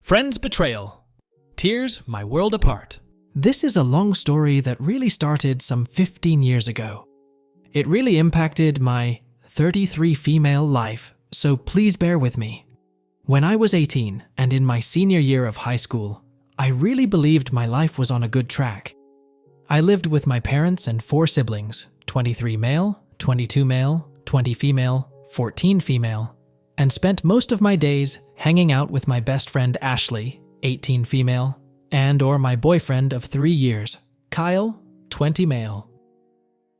Friends' betrayal. Tears my world apart. This is a long story that really started some 15 years ago. It really impacted my 33 female life, so please bear with me. When I was 18 and in my senior year of high school, I really believed my life was on a good track. I lived with my parents and 4 siblings, 23 male, 22 male, 20 female, 14 female, and spent most of my days hanging out with my best friend Ashley, 18 female, and/or my boyfriend of 3 years, Kyle, 20 male.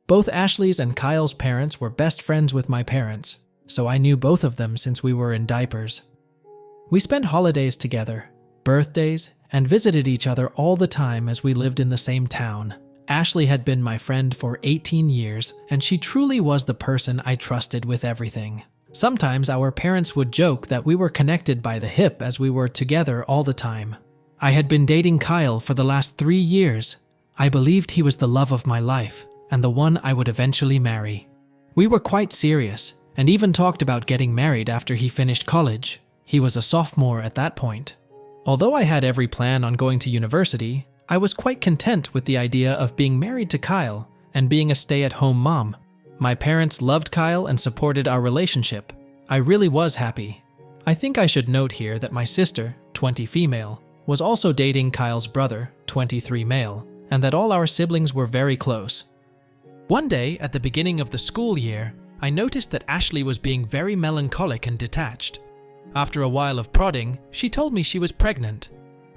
Both Ashley's and Kyle's parents were best friends with my parents, so I knew both of them since we were in diapers. We spent holidays together, birthdays, and visited each other all the time as we lived in the same town. Ashley had been my friend for 18 years, and she truly was the person I trusted with everything. Sometimes our parents would joke that we were connected by the hip as we were together all the time. I had been dating Kyle for the last 3 years. I believed he was the love of my life and the one I would eventually marry. We were quite serious and even talked about getting married after he finished college. He was a sophomore at that point. Although I had every plan on going to university, I was quite content with the idea of being married to Kyle and being a stay-at-home mom. My parents loved Kyle and supported our relationship. I really was happy. I think I should note here that my sister, 20 female, was also dating Kyle's brother, 23 male, and that all our siblings were very close. One day, at the beginning of the school year, I noticed that Ashley was being very melancholic and detached. After a while of prodding, she told me she was pregnant.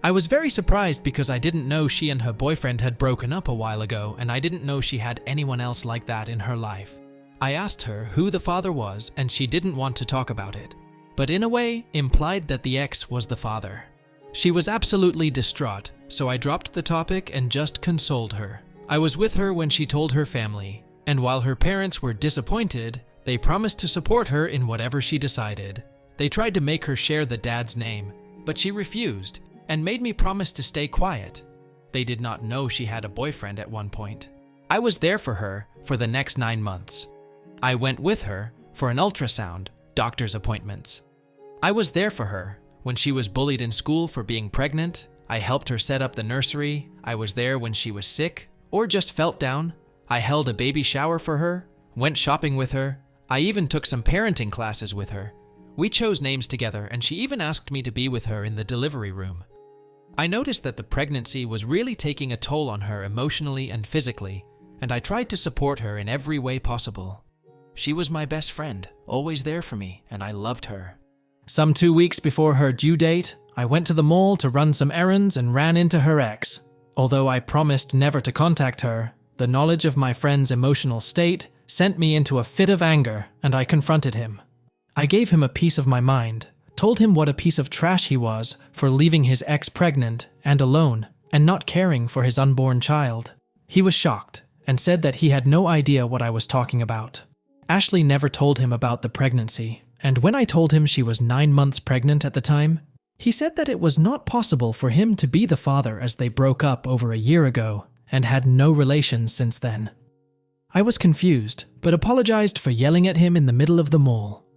I was very surprised because I didn't know she and her boyfriend had broken up a while ago, and I didn't know she had anyone else like that in her life. I asked her who the father was, and she didn't want to talk about it, but in a way implied that the ex was the father. She was absolutely distraught, so I dropped the topic and just consoled her. I was with her when she told her family, and while her parents were disappointed, they promised to support her in whatever she decided. They tried to make her share the dad's name, but she refused and made me promise to stay quiet. They did not know she had a boyfriend at one point. I was there for her for the next 9 months. I went with her for an ultrasound, doctor's appointments. I was there for her when she was bullied in school for being pregnant. I helped her set up the nursery. I was there when she was sick or just felt down. I held a baby shower for her, went shopping with her. I even took some parenting classes with her. We chose names together, and she even asked me to be with her in the delivery room. I noticed that the pregnancy was really taking a toll on her emotionally and physically, and I tried to support her in every way possible. She was my best friend, always there for me, and I loved her. Some 2 weeks before her due date, I went to the mall to run some errands and ran into her ex. Although I promised never to contact her, the knowledge of my friend's emotional state sent me into a fit of anger, and I confronted him. I gave him a piece of my mind, told him what a piece of trash he was for leaving his ex pregnant and alone and not caring for his unborn child. He was shocked and said that he had no idea what I was talking about. Ashley never told him about the pregnancy, and when I told him she was 9 months pregnant at the time, he said that it was not possible for him to be the father as they broke up over a year ago and had no relations since then. I was confused, but apologized for yelling at him in the middle of the mall.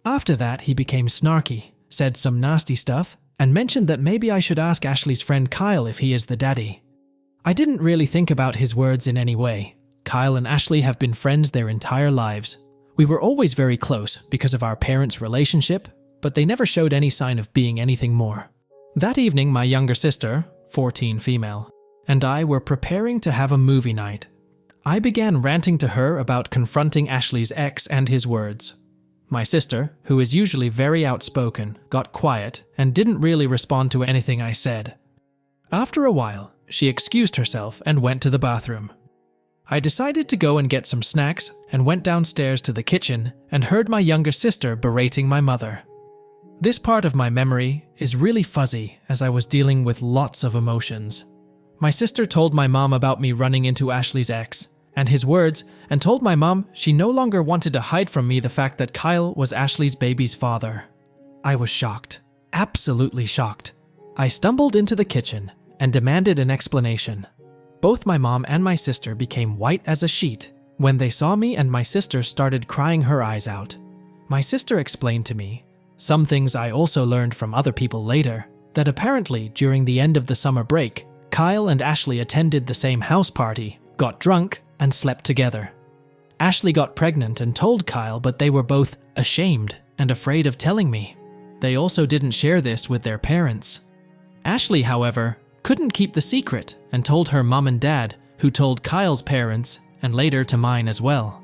After that, he became snarky, said some nasty stuff, and mentioned that maybe I should ask Ashley's friend Kyle if he is the daddy. I didn't really think about his words in any way. Kyle and Ashley have been friends their entire lives. We were always very close because of our parents' relationship, but they never showed any sign of being anything more. That evening, my younger sister, 14 female, and I were preparing to have a movie night. I began ranting to her about confronting Ashley's ex and his words. My sister, who is usually very outspoken, got quiet and didn't really respond to anything I said. After a while, she excused herself and went to the bathroom. I decided to go and get some snacks and went downstairs to the kitchen and heard my younger sister berating my mother. This part of my memory is really fuzzy as I was dealing with lots of emotions. My sister told my mom about me running into Ashley's ex and his words, and told my mom she no longer wanted to hide from me the fact that Kyle was Ashley's baby's father. I was shocked, absolutely shocked. I stumbled into the kitchen and demanded an explanation. Both my mom and my sister became white as a sheet when they saw me, and my sister started crying her eyes out. My sister explained to me some things I also learned from other people later, that apparently during the end of the summer break, Kyle and Ashley attended the same house party, got drunk, and slept together. Ashley got pregnant and told Kyle, but they were both ashamed and afraid of telling me. They also didn't share this with their parents. Ashley, however, couldn't keep the secret and told her mom and dad, who told Kyle's parents and later to mine as well.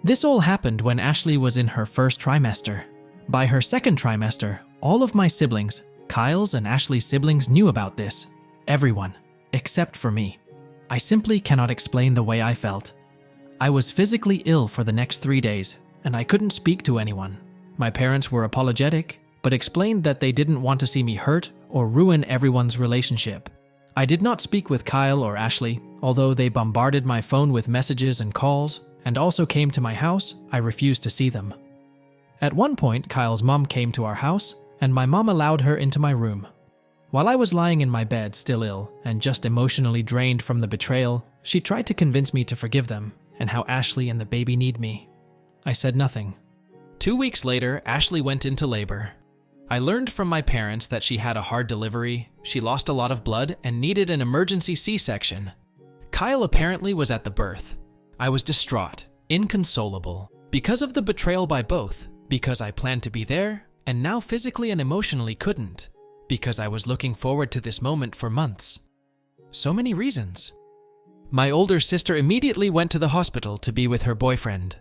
This all happened when Ashley was in her first trimester. By her second trimester, all of my siblings, Kyle's and Ashley's siblings, knew about this. Everyone, except for me. I simply cannot explain the way I felt. I was physically ill for the next 3 days, and I couldn't speak to anyone. My parents were apologetic, but explained that they didn't want to see me hurt or ruin everyone's relationship. I did not speak with Kyle or Ashley, although they bombarded my phone with messages and calls, and also came to my house. I refused to see them. At one point, Kyle's mom came to our house, and my mom allowed her into my room. While I was lying in my bed, still ill, and just emotionally drained from the betrayal, she tried to convince me to forgive them, and how Ashley and the baby need me. I said nothing. 2 weeks later, Ashley went into labor. I learned from my parents that she had a hard delivery, she lost a lot of blood, and needed an emergency C-section. Kyle apparently was at the birth. I was distraught, inconsolable, because of the betrayal by both, because I planned to be there, and now physically and emotionally couldn't, because I was looking forward to this moment for months. So many reasons. My older sister immediately went to the hospital to be with her boyfriend.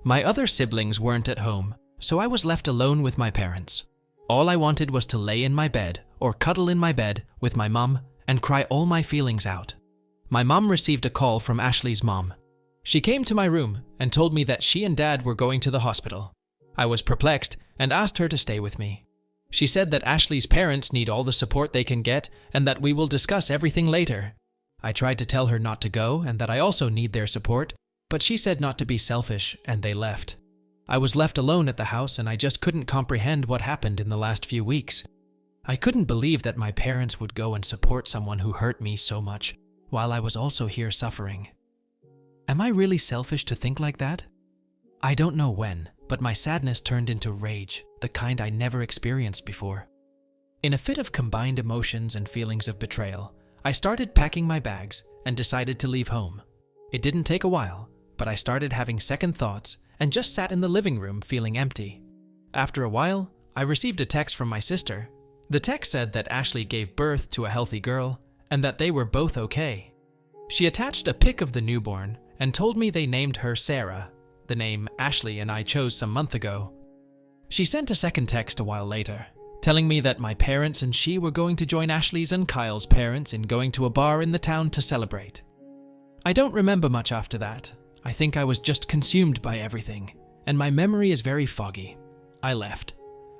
My other siblings weren't at home, so I was left alone with my parents. All I wanted was to lay in my bed or cuddle in my bed with my mom and cry all my feelings out. My mom received a call from Ashley's mom. She came to my room and told me that she and dad were going to the hospital. I was perplexed and asked her to stay with me. She said that Ashley's parents need all the support they can get and that we will discuss everything later. I tried to tell her not to go and that I also need their support, but she said not to be selfish and they left. I was left alone at the house and I just couldn't comprehend what happened in the last few weeks. I couldn't believe that my parents would go and support someone who hurt me so much, while I was also here suffering. Am I really selfish to think like that? I don't know when, but my sadness turned into rage, the kind I never experienced before. In a fit of combined emotions and feelings of betrayal, I started packing my bags and decided to leave home. It didn't take a while, but I started having second thoughts and just sat in the living room feeling empty. After a while, I received a text from my sister. The text said that Ashley gave birth to a healthy girl and that they were both okay. She attached a pic of the newborn and told me they named her Sarah, the name Ashley and I chose some month ago. She sent a second text a while later, telling me that my parents and she were going to join Ashley's and Kyle's parents in going to a bar in the town to celebrate. I don't remember much after that. I think I was just consumed by everything, and my memory is very foggy. I left.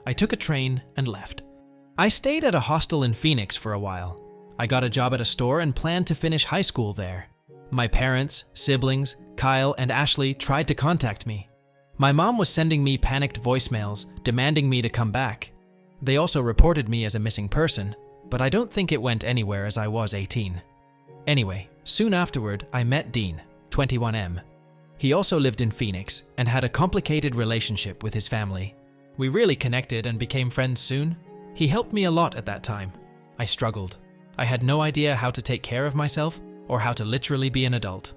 I took a train and left. I stayed at a hostel in Phoenix for a while. I got a job at a store and planned to finish high school there. My parents, siblings, Kyle, and Ashley tried to contact me. My mom was sending me panicked voicemails, demanding me to come back. They also reported me as a missing person, but I don't think it went anywhere as I was 18. Anyway, soon afterward, I met Dean, 21M. He also lived in Phoenix and had a complicated relationship with his family. We really connected and became friends soon. He helped me a lot at that time. I struggled. I had no idea how to take care of myself or how to literally be an adult.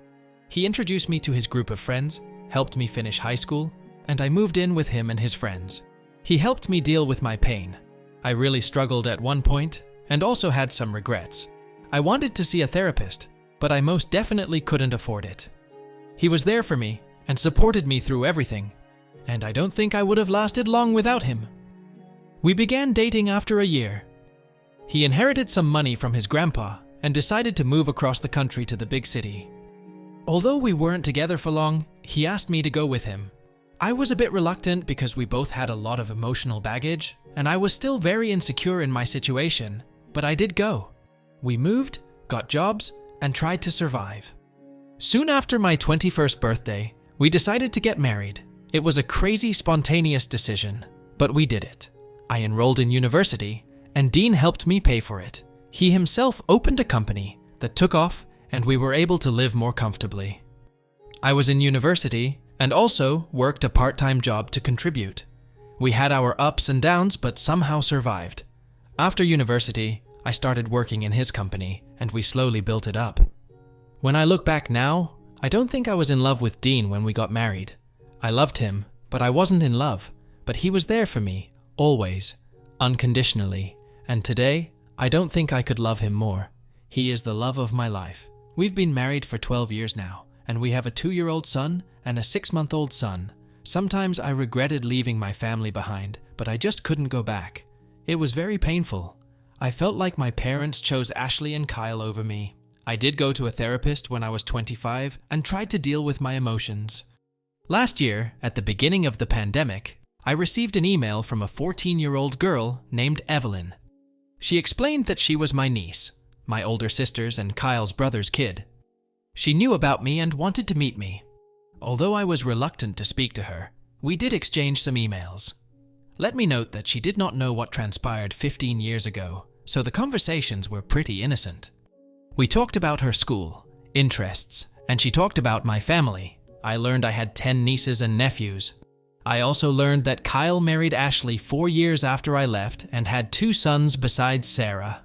He introduced me to his group of friends, helped me finish high school, and I moved in with him and his friends. He helped me deal with my pain. I really struggled at one point and also had some regrets. I wanted to see a therapist, but I most definitely couldn't afford it. He was there for me and supported me through everything, and I don't think I would have lasted long without him. We began dating after a year. He inherited some money from his grandpa and decided to move across the country to the big city. Although we weren't together for long, he asked me to go with him. I was a bit reluctant because we both had a lot of emotional baggage, and I was still very insecure in my situation, but I did go. We moved, got jobs, and tried to survive. Soon after my 21st birthday, we decided to get married. It was a crazy, spontaneous decision, but we did it. I enrolled in university, and Dean helped me pay for it. He himself opened a company that took off, and we were able to live more comfortably. I was in university and also worked a part-time job to contribute. We had our ups and downs, but somehow survived. After university, I started working in his company, and we slowly built it up. When I look back now, I don't think I was in love with Dean when we got married. I loved him, but I wasn't in love. But he was there for me, always, unconditionally. And today, I don't think I could love him more. He is the love of my life. We've been married for 12 years now, and we have a 2-year-old son and a 6-month-old son. Sometimes I regretted leaving my family behind, but I just couldn't go back. It was very painful. I felt like my parents chose Ashley and Kyle over me. I did go to a therapist when I was 25 and tried to deal with my emotions. Last year, at the beginning of the pandemic, I received an email from a 14-year-old girl named Evelyn. She explained that she was my niece, my older sister's and Kyle's brother's kid. She knew about me and wanted to meet me. Although I was reluctant to speak to her, we did exchange some emails. Let me note that she did not know what transpired 15 years ago, so the conversations were pretty innocent. We talked about her school, interests, and she talked about my family. I learned I had 10 nieces and nephews. I also learned that Kyle married Ashley 4 years after I left and had 2 sons besides Sarah.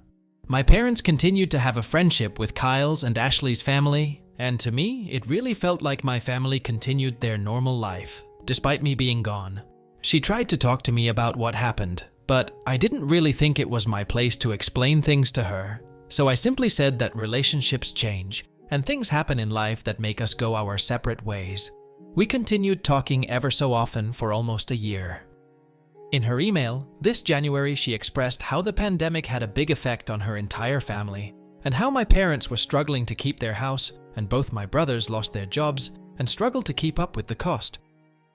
My parents continued to have a friendship with Kyle's and Ashley's family, and to me, it really felt like my family continued their normal life, despite me being gone. She tried to talk to me about what happened, but I didn't really think it was my place to explain things to her, so I simply said that relationships change, and things happen in life that make us go our separate ways. We continued talking ever so often for almost a year. In her email, this January she expressed how the pandemic had a big effect on her entire family, and how my parents were struggling to keep their house, and both my brothers lost their jobs and struggled to keep up with the cost.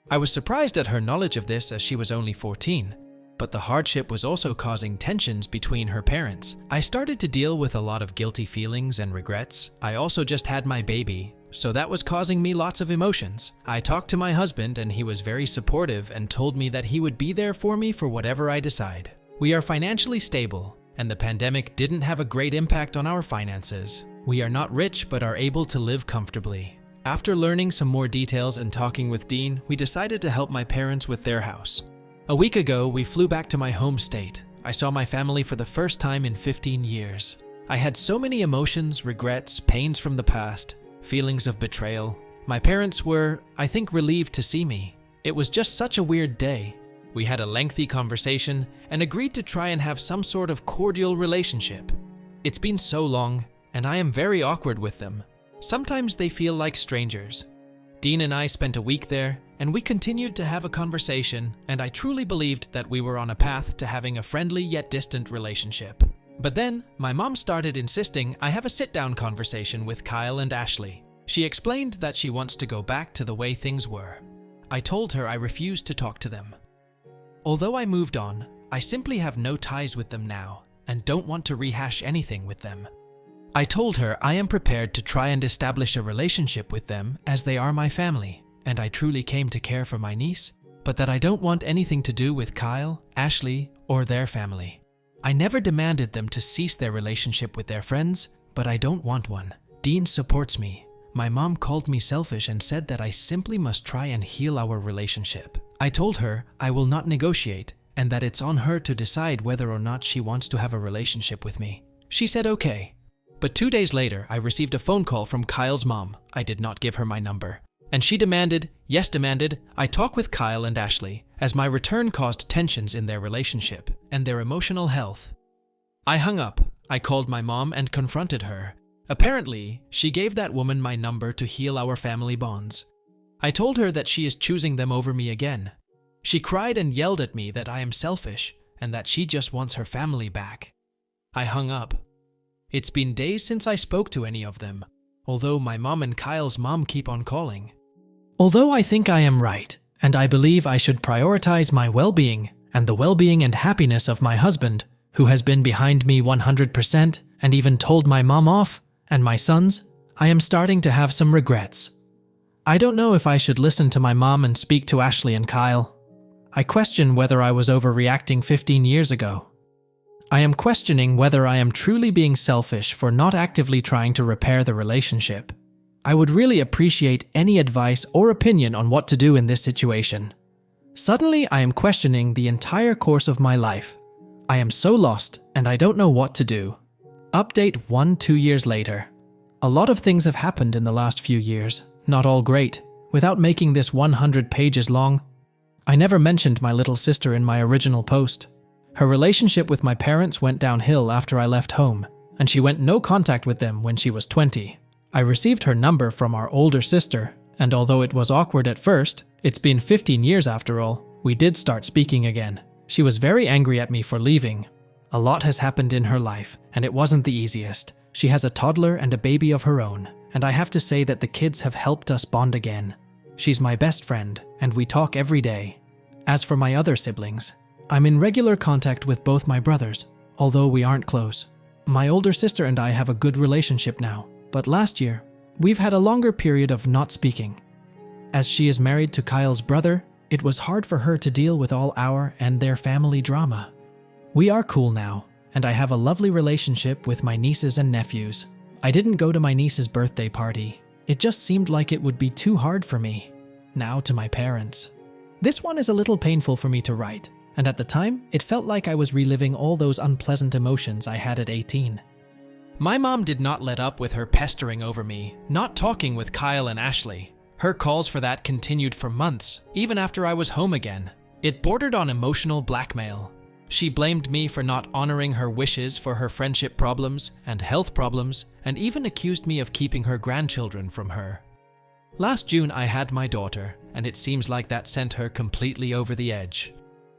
I was surprised at her knowledge of this as she was only 14, but the hardship was also causing tensions between her parents. I started to deal with a lot of guilty feelings and regrets. I also just had my baby, so that was causing me lots of emotions. I talked to my husband and he was very supportive and told me that he would be there for me for whatever I decide. We are financially stable, and the pandemic didn't have a great impact on our finances. We are not rich but are able to live comfortably. After learning some more details and talking with Dean, we decided to help my parents with their house. A week ago, we flew back to my home state. I saw my family for the first time in 15 years. I had so many emotions, regrets, pains from the past, feelings of betrayal. My parents were, I think, relieved to see me. It was just such a weird day. We had a lengthy conversation and agreed to try and have some sort of cordial relationship. It's been so long, and I am very awkward with them. Sometimes they feel like strangers. Dean and I spent a week there, and we continued to have a conversation, and I truly believed that we were on a path to having a friendly yet distant relationship. But then, my mom started insisting I have a sit-down conversation with Kyle and Ashley. She explained that she wants to go back to the way things were. I told her I refused to talk to them. Although I moved on, I simply have no ties with them now, and don't want to rehash anything with them. I told her I am prepared to try and establish a relationship with them as they are my family, and I truly came to care for my niece, but that I don't want anything to do with Kyle, Ashley, or their family. I never demanded them to cease their relationship with their friends, but I don't want one. Dean supports me. My mom called me selfish and said that I simply must try and heal our relationship. I told her I will not negotiate, and that it's on her to decide whether or not she wants to have a relationship with me. She said okay. But 2 days later, I received a phone call from Kyle's mom. I did not give her my number. And she demanded, I talk with Kyle and Ashley, as my return caused tensions in their relationship and their emotional health. I hung up. I called my mom and confronted her. Apparently, she gave that woman my number to heal our family bonds. I told her that she is choosing them over me again. She cried and yelled at me that I am selfish and that she just wants her family back. I hung up. It's been days since I spoke to any of them, although my mom and Kyle's mom keep on calling. Although I think I am right, and I believe I should prioritize my well-being and the well-being and happiness of my husband, who has been behind me 100% and even told my mom off, and my sons, I am starting to have some regrets. I don't know if I should listen to my mom and speak to Ashley and Kyle. I question whether I was overreacting 15 years ago. I am questioning whether I am truly being selfish for not actively trying to repair the relationship. I would really appreciate any advice or opinion on what to do in this situation. Suddenly, I am questioning the entire course of my life. I am so lost and I don't know what to do. Update 2 years later. A lot of things have happened in the last few years, not all great. Without making this 100 pages long, I never mentioned my little sister in my original post. Her relationship with my parents went downhill after I left home, and she went no contact with them when she was 20. I received her number from our older sister, and although it was awkward at first, it's been 15 years after all, we did start speaking again. She was very angry at me for leaving. A lot has happened in her life, and it wasn't the easiest. She has a toddler and a baby of her own, and I have to say that the kids have helped us bond again. She's my best friend, and we talk every day. As for my other siblings, I'm in regular contact with both my brothers, although we aren't close. My older sister and I have a good relationship now, but last year, we've had a longer period of not speaking. As she is married to Kyle's brother, it was hard for her to deal with all our and their family drama. We are cool now, and I have a lovely relationship with my nieces and nephews. I didn't go to my niece's birthday party. It just seemed like it would be too hard for me. Now to my parents. This one is a little painful for me to write, and at the time, it felt like I was reliving all those unpleasant emotions I had at 18. My mom did not let up with her pestering over me, not talking with Kyle and Ashley. Her calls for that continued for months, even after I was home again. It bordered on emotional blackmail. She blamed me for not honoring her wishes for her friendship problems and health problems, and even accused me of keeping her grandchildren from her. Last June I had my daughter, and it seems like that sent her completely over the edge.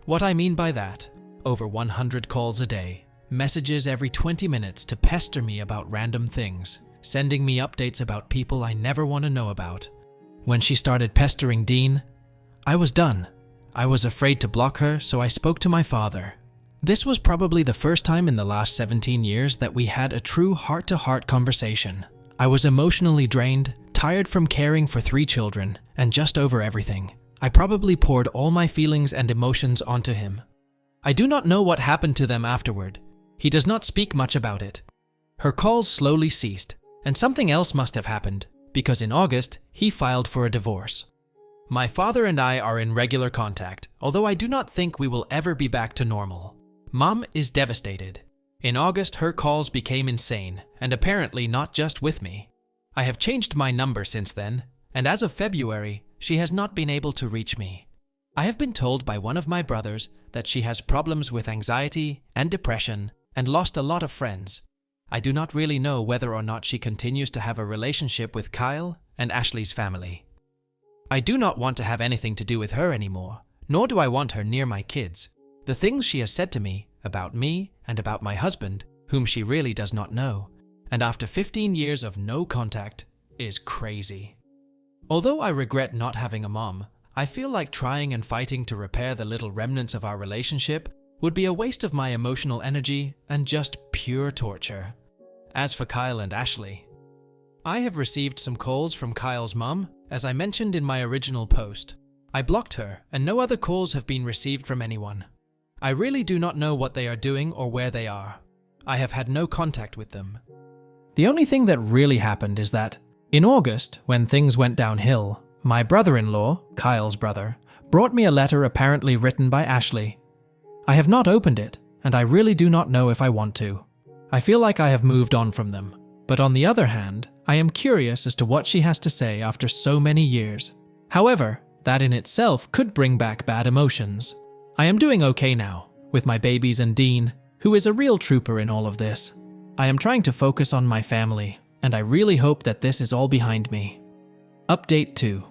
What I mean by that, over 100 calls a day, messages every 20 minutes to pester me about random things, sending me updates about people I never want to know about. When she started pestering Dean, I was done. I was afraid to block her, so I spoke to my father. This was probably the first time in the last 17 years that we had a true heart-to-heart conversation. I was emotionally drained, tired from caring for 3 children, and just over everything. I probably poured all my feelings and emotions onto him. I do not know what happened to them afterward. He does not speak much about it. Her calls slowly ceased, and something else must have happened, because in August, he filed for a divorce. My father and I are in regular contact, although I do not think we will ever be back to normal. Mom is devastated. In August, her calls became insane, and apparently not just with me. I have changed my number since then, and as of February, she has not been able to reach me. I have been told by one of my brothers that she has problems with anxiety and depression and lost a lot of friends. I do not really know whether or not she continues to have a relationship with Kyle and Ashley's family. I do not want to have anything to do with her anymore, nor do I want her near my kids. The things she has said to me about me and about my husband, whom she really does not know, and after 15 years of no contact, is crazy. Although I regret not having a mom, I feel like trying and fighting to repair the little remnants of our relationship would be a waste of my emotional energy and just pure torture. As for Kyle and Ashley, I have received some calls from Kyle's mom, as I mentioned in my original post. I blocked her, and no other calls have been received from anyone. I really do not know what they are doing or where they are. I have had no contact with them. The only thing that really happened is that, in August, when things went downhill, my brother-in-law, Kyle's brother, brought me a letter apparently written by Ashley. I have not opened it, and I really do not know if I want to. I feel like I have moved on from them, but on the other hand, I am curious as to what she has to say after so many years. However, that in itself could bring back bad emotions. I am doing okay now, with my babies and Dean, who is a real trooper in all of this. I am trying to focus on my family, and I really hope that this is all behind me. Update 2.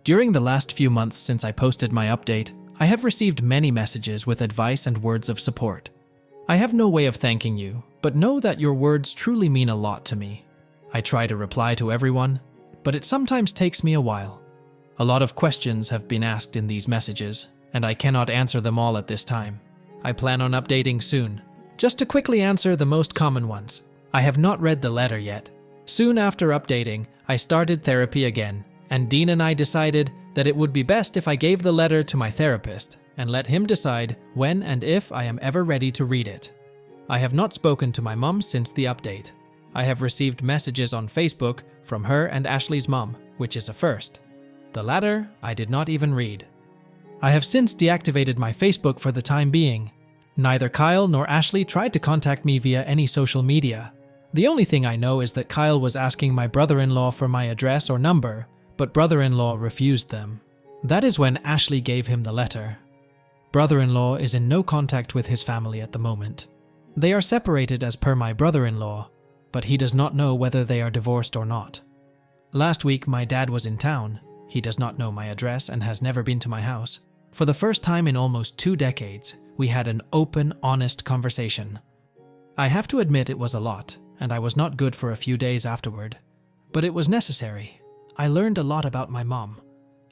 During the last few months since I posted my update, I have received many messages with advice and words of support. I have no way of thanking you, but know that your words truly mean a lot to me. I try to reply to everyone, but it sometimes takes me a while. A lot of questions have been asked in these messages, and I cannot answer them all at this time. I plan on updating soon. Just to quickly answer the most common ones. I have not read the letter yet. Soon after updating, I started therapy again, and Dean and I decided that it would be best if I gave the letter to my therapist and let him decide when and if I am ever ready to read it. I have not spoken to my mom since the update. I have received messages on Facebook from her and Ashley's mom, which is a first. The latter I did not even read. I have since deactivated my Facebook for the time being. Neither Kyle nor Ashley tried to contact me via any social media. The only thing I know is that Kyle was asking my brother-in-law for my address or number, but brother-in-law refused them. That is when Ashley gave him the letter. Brother-in-law is in no contact with his family at the moment. They are separated as per my brother-in-law, but he does not know whether they are divorced or not. Last week my dad was in town. He does not know my address and has never been to my house. For the first time in almost 2 decades, we had an open, honest conversation. I have to admit it was a lot, and I was not good for a few days afterward. But it was necessary. I learned a lot about my mom.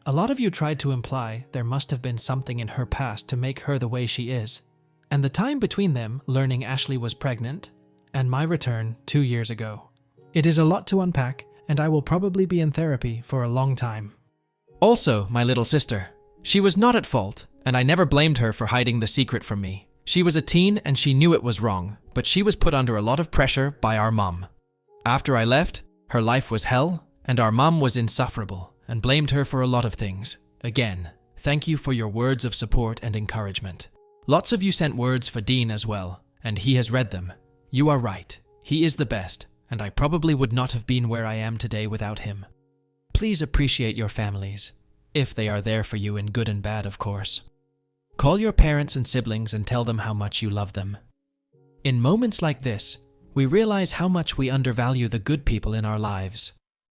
A lot of you tried to imply there must have been something in her past to make her the way she is. And the time between them, learning Ashley was pregnant, and my return 2 years ago. It is a lot to unpack, and I will probably be in therapy for a long time. Also, my little sister. She was not at fault, and I never blamed her for hiding the secret from me. She was a teen and she knew it was wrong, but she was put under a lot of pressure by our mom. After I left, her life was hell, and our mom was insufferable and blamed her for a lot of things. Again, thank you for your words of support and encouragement. Lots of you sent words for Dean as well, and he has read them. You are right. He is the best, and I probably would not have been where I am today without him. Please appreciate your families, if they are there for you in good and bad, of course. Call your parents and siblings and tell them how much you love them. In moments like this, we realize how much we undervalue the good people in our lives.